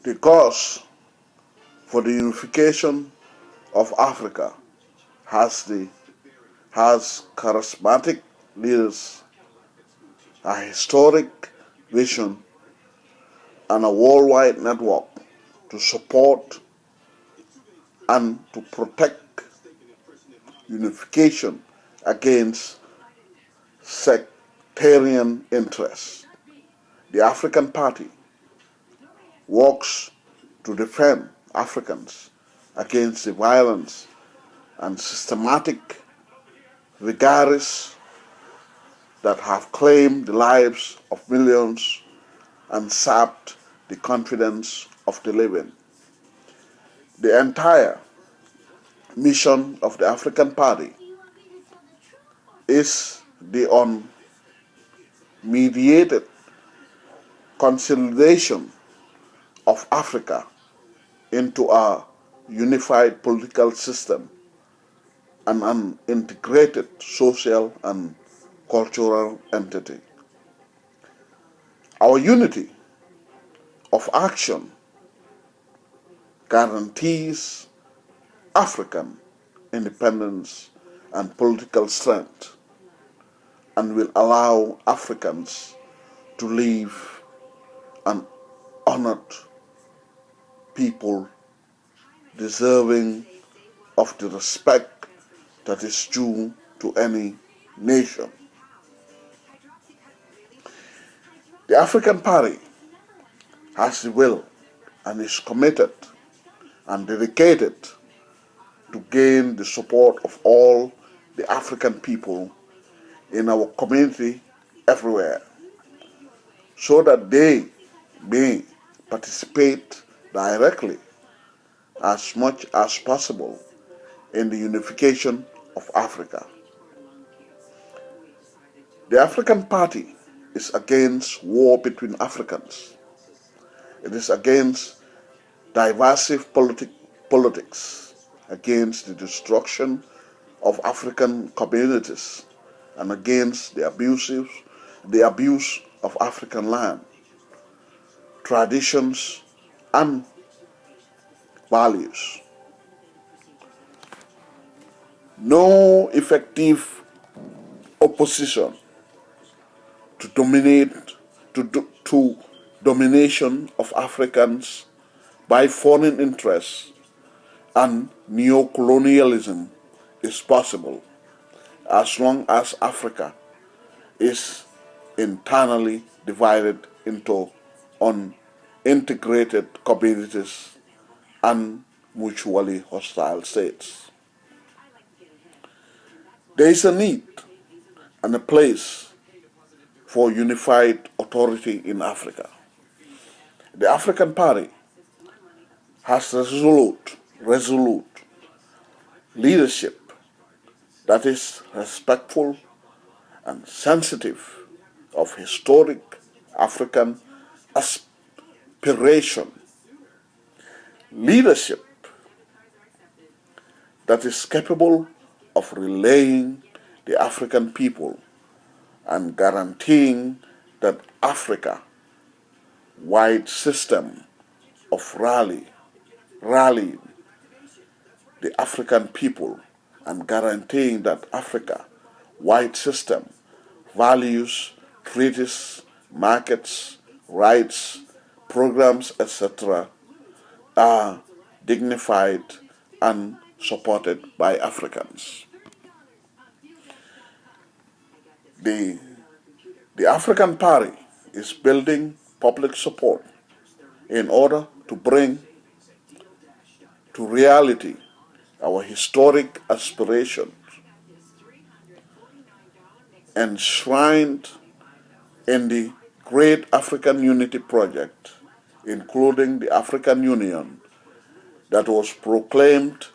The cause for the unification of Africa has charismatic leaders, a historic vision, and a worldwide network to support and to protect unification against sectarian interests. The African Party works to defend Africans against the violence and systematic vigaries that have claimed the lives of millions and sapped the confidence of the living. The entire mission of the African Party is the unmediated consolidation of Africa into a unified political system and an integrated social and cultural entity. Our unity of action guarantees African independence and political strength and will allow Africans to live an honored people deserving of the respect that is due to any nation. The African Party has the will and is committed and dedicated to gain the support of all the African people in our community everywhere, so that they may participate directly as much as possible in the unification of Africa. The African Party is against war between Africans. It is against divisive politics, against the destruction of African communities, and against the abuse of African land, traditions, and values. No effective opposition to domination of Africans by foreign interests and neocolonialism is possible as long as Africa is internally divided into unintegrated communities and mutually hostile states. There is a need and a place for unified authority in Africa. The African Party has resolute leadership that is respectful and sensitive of historic African aspiration. Leadership that is capable of relaying the African people and guaranteeing that Africa-wide system of rallying the African people and guaranteeing that Africa-wide system values, treaties, markets, rights, programs, etc. are dignified and supported by Africans. The African Party is building public support in order to bring to reality our historic aspirations enshrined in the Great African Unity Project, including the African Union that was proclaimed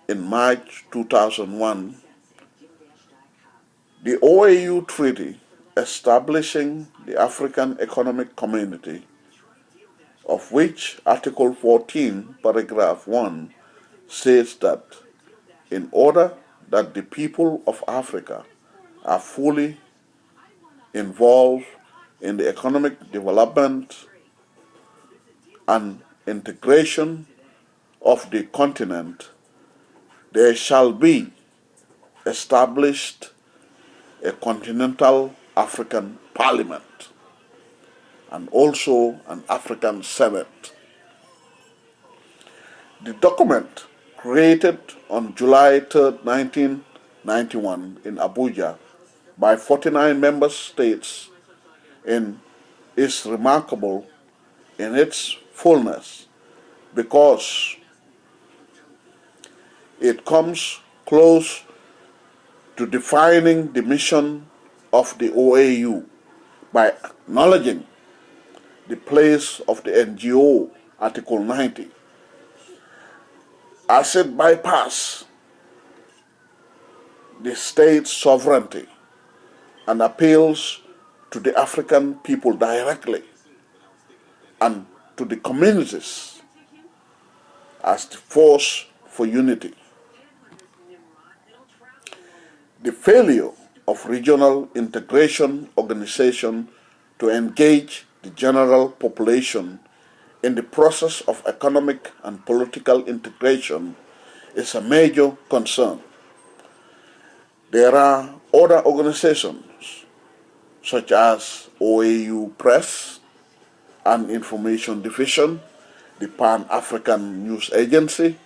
in March 2001, the OAU Treaty establishing the African Economic Community, of which Article 14, Paragraph 1 states that in order that the people of Africa are fully involved in the economic development and integration of the continent, there shall be established a continental African Parliament and also an African Senate. The document, created on July 3, 1991 in Abuja by 49 member states, is remarkable in its fullness because it comes close to defining the mission of the OAU by acknowledging the place of the NGO, Article 90, as it bypasses the state's sovereignty and appeals to the African people directly and to the communities as the force for unity. The failure of regional integration organization to engage the general population in the process of economic and political integration is a major concern. There are other organizations such as OAU Press and Information Division, the Pan-African News Agency,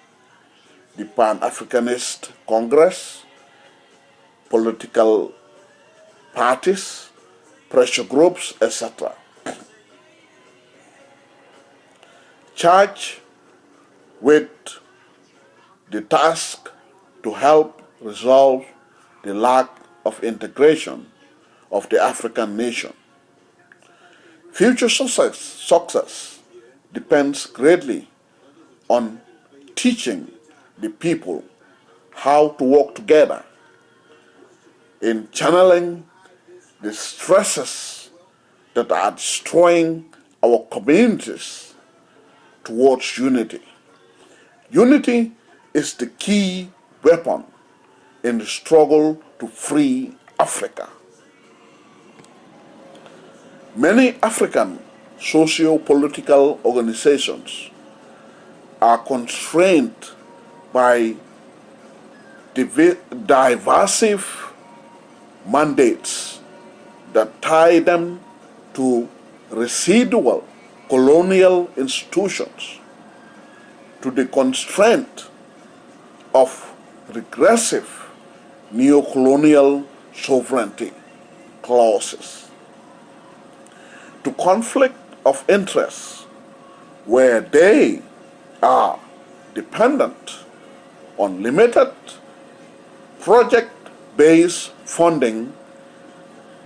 the Pan-Africanist Congress, political parties, pressure groups, etc. Charged with the task to help resolve the lack of integration of the African nation. Future success depends greatly on teaching the people how to work together in channeling the stresses that are destroying our communities towards unity. Unity is the key weapon in the struggle to free Africa. Many African socio-political organizations are constrained by divisive mandates that tie them to residual colonial institutions, to the constraint of regressive neo-colonial sovereignty clauses, to conflict of interests where they are dependent on limited project-based funding,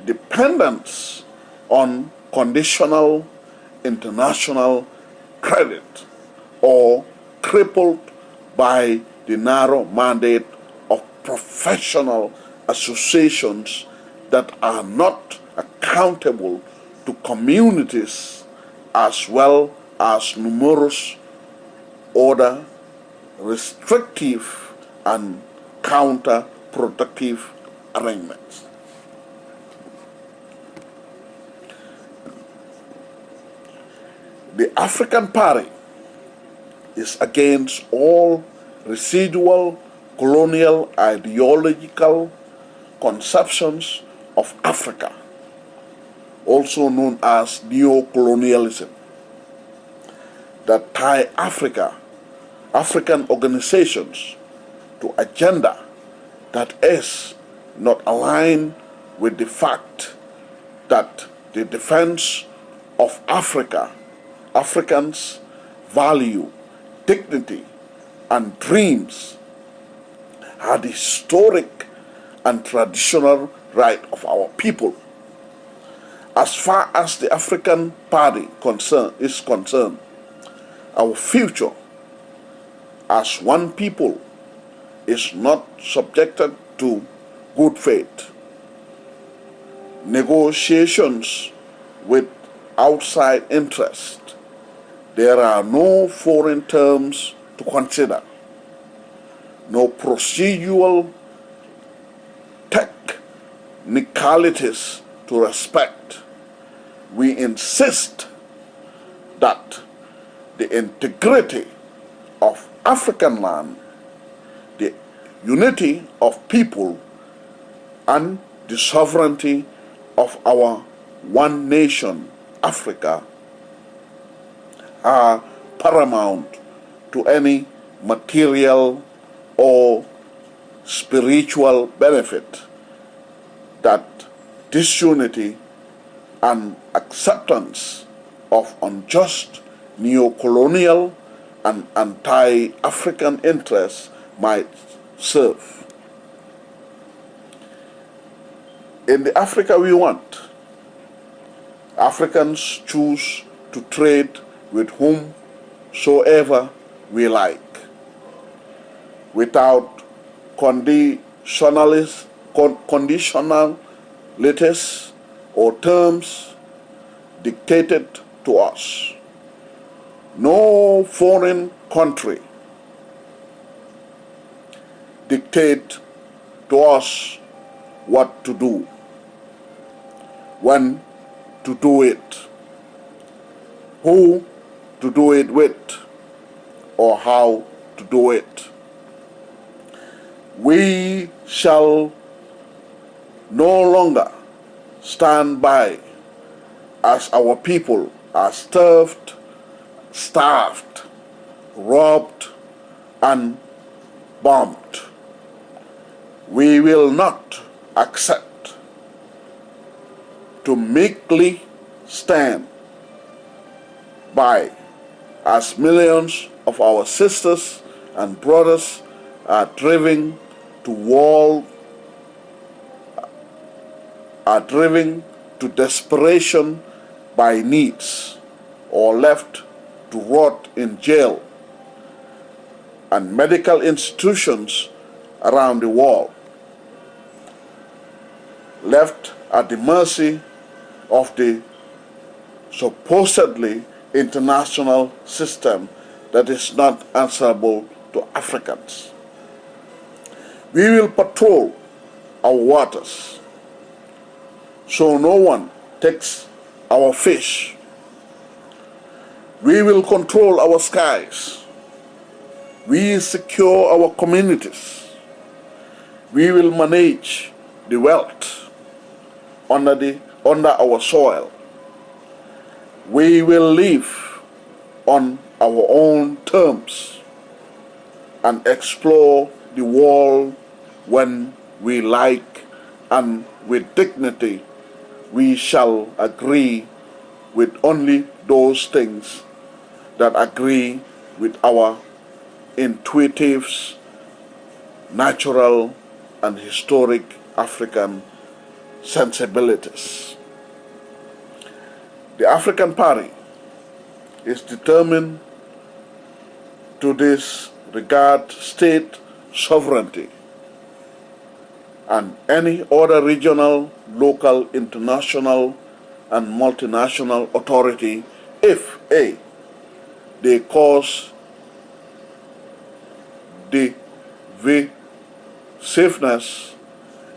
dependence on conditional international credit, or crippled by the narrow mandate of professional associations that are not accountable to communities as well as numerous other restrictive and counterproductive arrangements. The African Party is against all residual colonial ideological conceptions of Africa, also known as neo-colonialism, that tie African organizations to agenda that is not aligned with the fact that the defense of Africans' value, dignity, and dreams are the historic and traditional right of our people. As far as the African Party is concerned, our future as one people is not subjected to good faith, negotiations with outside interest. There are no foreign terms to consider, no procedural technicalities to respect. We insist that the integrity of African land, the unity of people, and the sovereignty of our one nation, Africa, are paramount to any material or spiritual benefit that disunity and acceptance of unjust neo-colonial and anti-African interests might serve. In the Africa we want, Africans choose to trade with whomsoever we like, without conditionalities or terms dictated to us. No foreign country dictate to us what to do, when to do it, who to do it with, or how to do it. We shall no longer stand by as our people are starved, robbed, and bombed. We will not accept to meekly stand by as millions of our sisters and brothers are driven to war, are driven to desperation by needs, or left to rot in jail and medical institutions around the world, left at the mercy of the supposedly international system that is not answerable to Africans. We will patrol our waters so no one takes our fish. We will control our skies. We secure our communities. We will manage the wealth under our soil. We will live on our own terms and explore the world when we like, and with dignity we shall agree with only those things that agree with our intuitive, natural, and historic African sensibilities. The African Party is determined to disregard state sovereignty and any other regional, local, international, and multinational authority if A, they cause divisiveness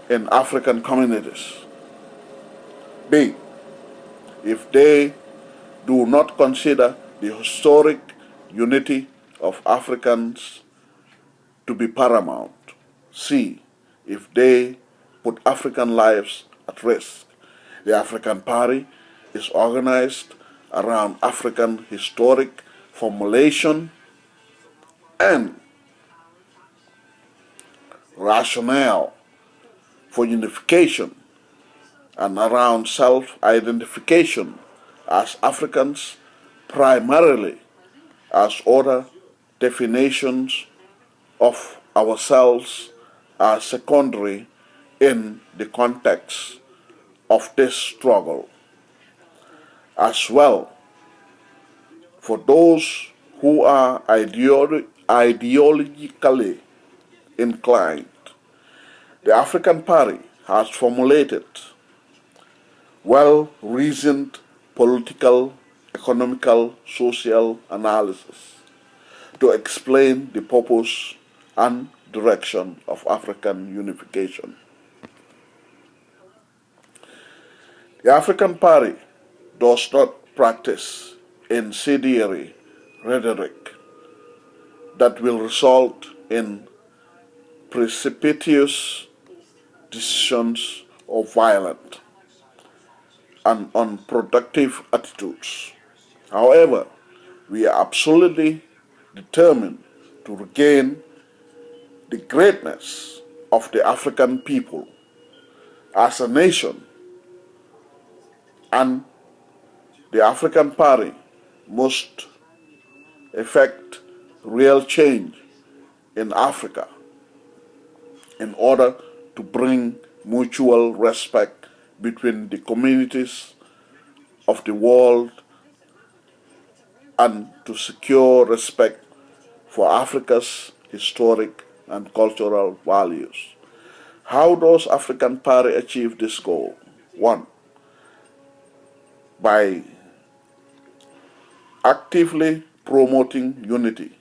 in African communities. B, if they do not consider the historic unity of Africans to be paramount. C, if they put African lives at risk. The African Party is organized around African historic formulation and rationale for unification, and around self-identification as Africans primarily, as other definitions of ourselves are secondary in the context of this struggle. As well, for those who are ideologically inclined, the African Party has formulated well-reasoned political, economical, social analysis to explain the purpose and direction of African unification. The African Party does not practice incendiary rhetoric that will result in precipitous decisions or violent and unproductive attitudes. However, we are absolutely determined to regain the greatness of the African people as a nation, and the African Party must effect real change in Africa in order to bring mutual respect between the communities of the world and to secure respect for Africa's historic and cultural values. How does African Party achieve this goal? One, by actively promoting unity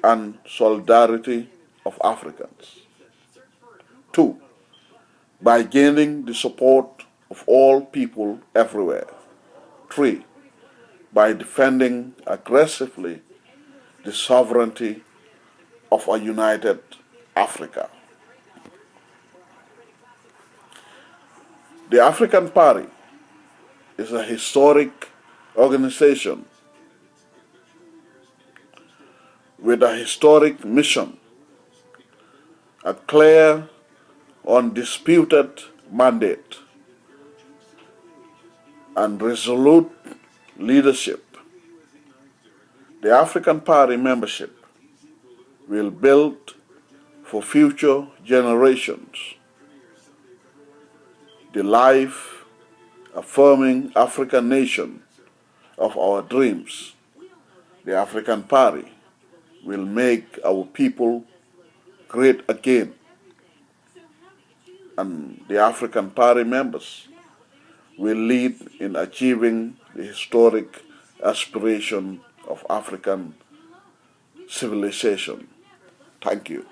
and solidarity of Africans. Two, by gaining the support of all people everywhere. Three, by defending aggressively the sovereignty of a united Africa. The African Party is a historic organization with a historic mission, a clear, undisputed mandate, and resolute leadership. The African Party membership will build for future generations the life-affirming African nation of our dreams. The African Party will make our people great again, and the African Party members will lead in achieving the historic aspiration of African civilization. Thank you.